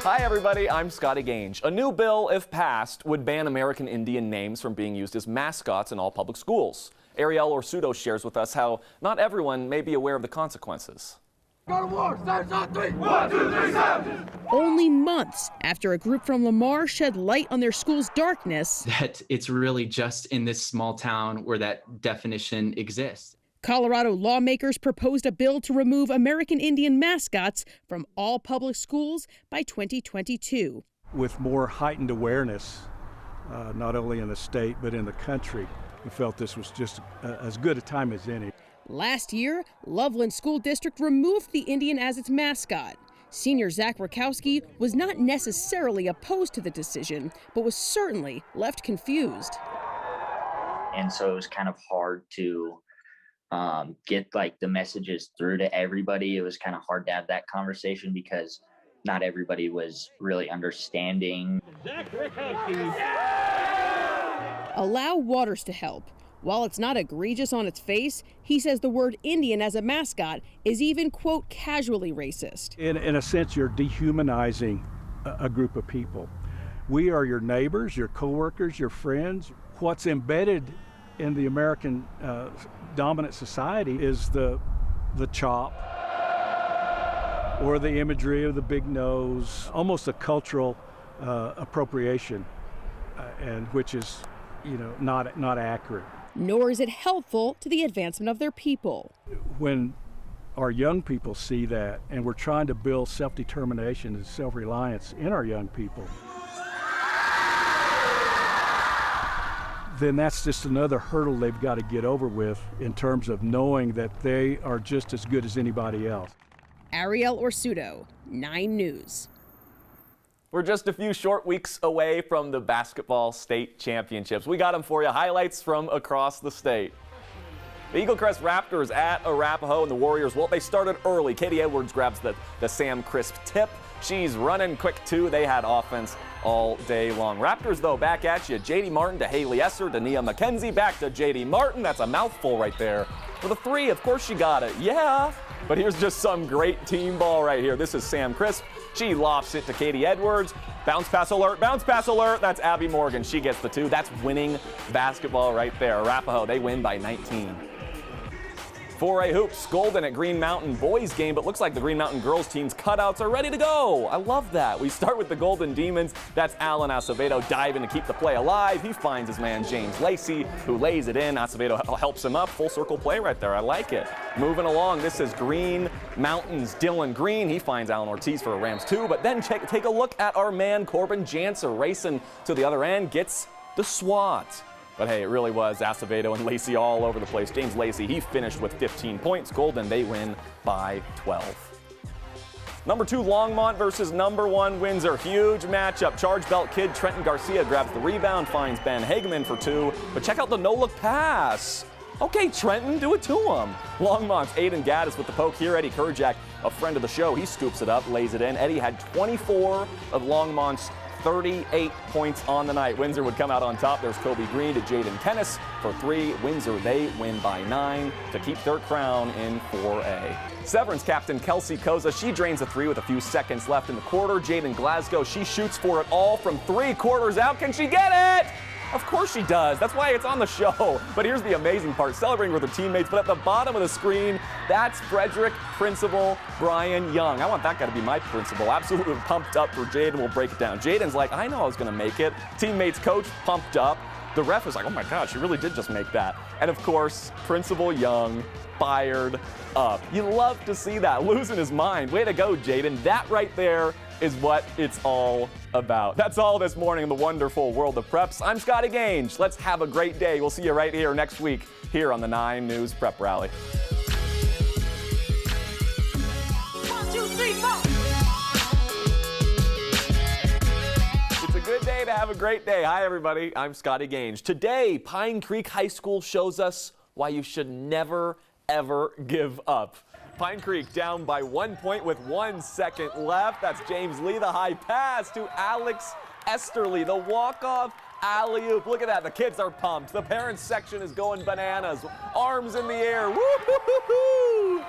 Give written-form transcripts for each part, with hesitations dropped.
Hi everybody, I'm Scotty Gange. A new bill, if passed, would ban American Indian names from being used as mascots in all public schools. Ariel Orsuto shares with us how not everyone may be aware of the consequences. Go to war! 3! 1, 2, 3, 7! Only months after a group from Lamar shed light on their school's darkness, that it's really just in this small town where that definition exists. Colorado lawmakers proposed a bill to remove American Indian mascots from all public schools by 2022. With more heightened awareness, not only in the state but in the country, we felt this was just as good a time as any. Last year, Loveland School District removed the Indian as its mascot. Senior Zach Rakowski was not necessarily opposed to the decision, but was certainly left confused. And so it was kind of hard to get like the messages through to everybody. It was kind of hard to have that conversation because not everybody was really understanding. Allow Waters to help. While it's not egregious on its face, he says the word Indian as a mascot is even, quote, casually racist. In a sense, you're dehumanizing a group of people. We are your neighbors, your coworkers, your friends. What's embedded in the American dominant society is the chop or the imagery of the big nose, almost a cultural appropriation, and which is, not accurate. Nor is it helpful to the advancement of their people. When our young people see that, and we're trying to build self-determination and self-reliance in our young people, then that's just another hurdle they've got to get over with in terms of knowing that they are just as good as anybody else. Ariel Orsuto, 9 News. We're just a few short weeks away from the basketball state championships. We got them for you. Highlights from across the state. The EAGLECREST'S Raptors at Arapahoe, and the Warriors, well, they started early. Katie Edwards grabs the Sam Crisp tip. She's running quick, too. They had offense all day long. Raptors, though, back at you. JD Martin to Haley Esser to Nia McKenzie. Back to JD Martin. That's a mouthful right there. For the 3, of course she got it. Yeah. But here's just some great team ball right here. This is Sam Crisp. She lofts it to Katie Edwards. Bounce pass alert, bounce pass alert. That's Abby Morgan. She gets the 2. That's winning basketball right there. Arapahoe, they win by 19. 4A hoops, Golden at Green Mountain boys game, but looks like the Green Mountain girls team's cutouts are ready to go. I love that. We start with the Golden Demons. That's Alan Acevedo diving to keep the play alive. He finds his man James Lacey, who lays it in. Acevedo helps him up. Full circle play right there. I like it. Moving along, this is Green Mountain's Dylan Green. He finds Alan Ortiz for a Rams 2, but then take a look at our man Corbin Janser racing to the other end, gets the swat. But hey, it really was Acevedo and Lacey all over the place. James Lacey, he finished with 15 points. Golden, they win by 12. Number 2 Longmont versus number 1 Windsor. Huge matchup. Charge belt kid Trenton Garcia grabs the rebound, finds Ben Hageman for 2. But check out the no-look pass. Okay, Trenton, do it to him. Longmont's Aiden Gaddis with the poke here. Eddie Kurjak, a friend of the show, he scoops it up, lays it in. Eddie had 24 of Longmont's 38 points on the night. Windsor would come out on top. There's Kobe Green to Jaden Kennis for 3. Windsor, they win by 9 to keep their crown in 4A. Severn's captain Kelsey Koza, she drains a 3 with a few seconds left in the quarter. Jaden Glasgow, she shoots for it all from 3 quarters out. Can she get it? Of course she does. That's why it's on the show. But here's the amazing part, celebrating with her teammates, but at the bottom of the screen, that's Frederick Principal Brian Young. I want that guy to be my principal. Absolutely pumped up for Jaden. We'll break it down. Jaden's like, I know I was going to make it. Teammates, coach, pumped up. The ref is like, oh my gosh, she really did just make that. And of course, Principal Young fired up. You love to see that. Losing his mind. Way to go, Jaden. That right there is what it's all about. That's all this morning in the wonderful world of preps. I'm Scotty Gange. Let's have a great day. We'll see you right here next week here on the 9 News Prep Rally. 1, 2, 3, 4. It's a good day to have a great day. Hi, everybody. I'm Scotty Gange. Today, Pine Creek High School shows us why you should never, ever give up. Pine Creek down by 1 point with 1 second left. That's James Lee, the high pass to Alex Esterly, the walk-off alley-oop. Look at that, the kids are pumped. The parents section is going bananas. Arms in the air, woo-hoo-hoo-hoo!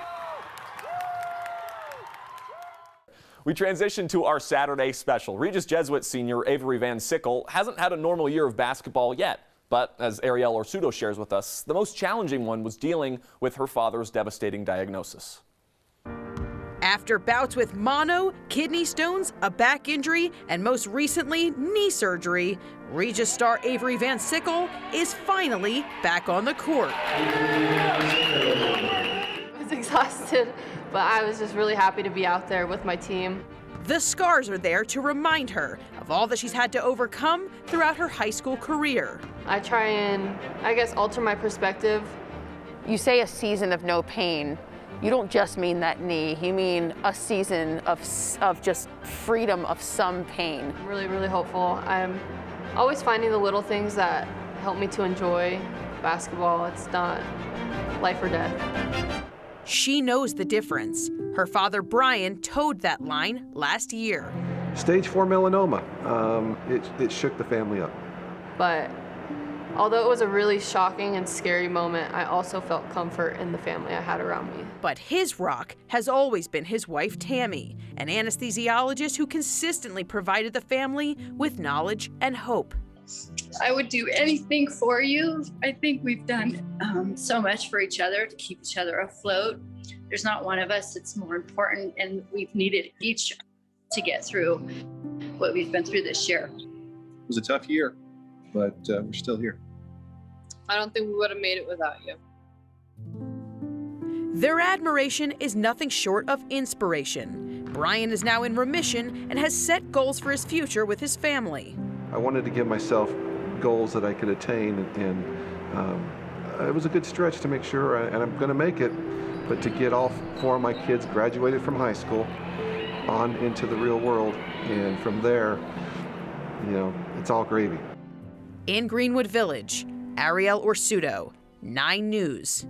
We transition to our Saturday special. Regis Jesuit senior Avery Van Sickle hasn't had a normal year of basketball yet. But as Ariel Orsuto shares with us, the most challenging one was dealing with her father's devastating diagnosis. After bouts with mono, kidney stones, a back injury, and most recently knee surgery, Regis star Avery Van Sickle is finally back on the court. I was exhausted, but I was just really happy to be out there with my team. The scars are there to remind her of all that she's had to overcome throughout her high school career. I try and, I guess, alter my perspective. You say a season of no pain. You don't just mean that knee, you mean a season of just freedom of some pain. I'm really, really hopeful. I'm always finding the little things that help me to enjoy basketball. It's not life or death. She knows the difference. Her father, Brian, towed that line last year. Stage 4 melanoma. It shook the family up. But although it was a really shocking and scary moment, I also felt comfort in the family I had around me. But his rock has always been his wife, Tammy, an anesthesiologist who consistently provided the family with knowledge and hope. I would do anything for you. I think we've done so much for each other to keep each other afloat. There's not one of us that's more important, and we've needed each to get through what we've been through this year. It was a tough year, but we're still here. I don't think we would have made it without you. Their admiration is nothing short of inspiration. Brian is now in remission and has set goals for his future with his family. I wanted to give myself goals that I could attain, and it was a good stretch to make sure, and I'm going to make it, but to get all 4 of my kids graduated from high school on into the real world, and from there, you know, it's all gravy. In Greenwood Village, Ariel Orsuto, 9 News.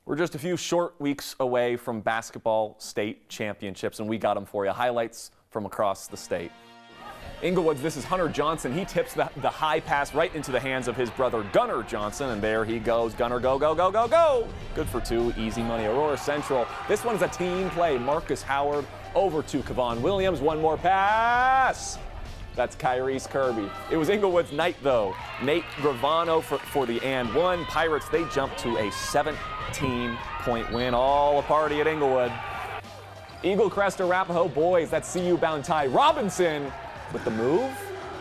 We're just a few short weeks away from basketball state championships, and we got them for you. Highlights from across the state. Englewood's, this is Hunter Johnson. He tips the high pass right into the hands of his brother Gunnar Johnson, and there he goes. Gunnar, go, go, go, go, go. Good for 2, easy money. Aurora Central. This one's a team play. Marcus Howard over to Kevon Williams. One more pass. That's Kyrese Kirby. It was Englewood's night, though. Nate Gravano for the and one. Pirates, they jump to a 17-point win. All a party at Englewood. EAGLECREST Arapahoe boys, that's CU-bound Ty Robinson with the move.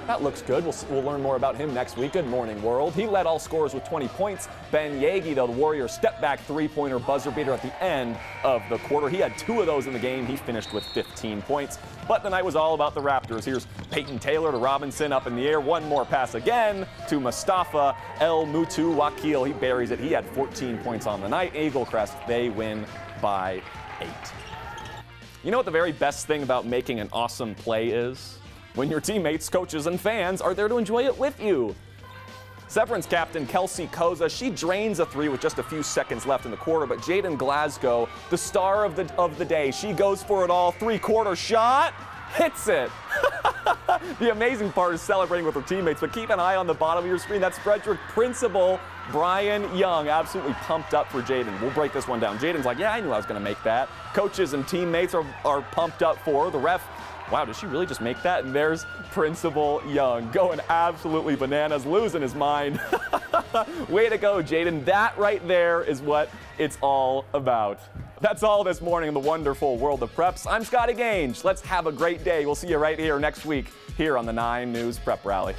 That looks good. We'll learn more about him next week. Good morning, world. He led all scorers with 20 points. Ben Yagi, though, the Warriors step-back three-pointer buzzer beater at the end of the quarter. He had 2 of those in the game. He finished with 15 points. But the night was all about the Raptors. Here's Peyton Taylor to Robinson up in the air. One more pass again to Mustafa El Mutu Wakil. He buries it. He had 14 points on the night. EAGLECREST, they win by 8. You know what the very best thing about making an awesome play is? When your teammates, coaches, and fans are there to enjoy it with you. Severance captain Kelsey Koza, she drains a 3 with just a few seconds left in the quarter, but JADYN Glasgow, the star of the day, she goes for it all. 3-quarter shot, hits it. The amazing part is celebrating with her teammates, but keep an eye on the bottom of your screen. That's Frederick principal Brian Young, absolutely pumped up for JADYN. We'll break this one down. JADYN's like, yeah, I knew I was going to make that. Coaches and teammates are pumped up for her. The ref, wow, did she really just make that? And there's Principal Young going absolutely bananas, losing his mind. Way to go, JADYN. That right there is what it's all about. That's all this morning in the wonderful world of preps. I'm Scotty Gange. Let's have a great day. We'll see you right here next week here on the 9 News Prep Rally.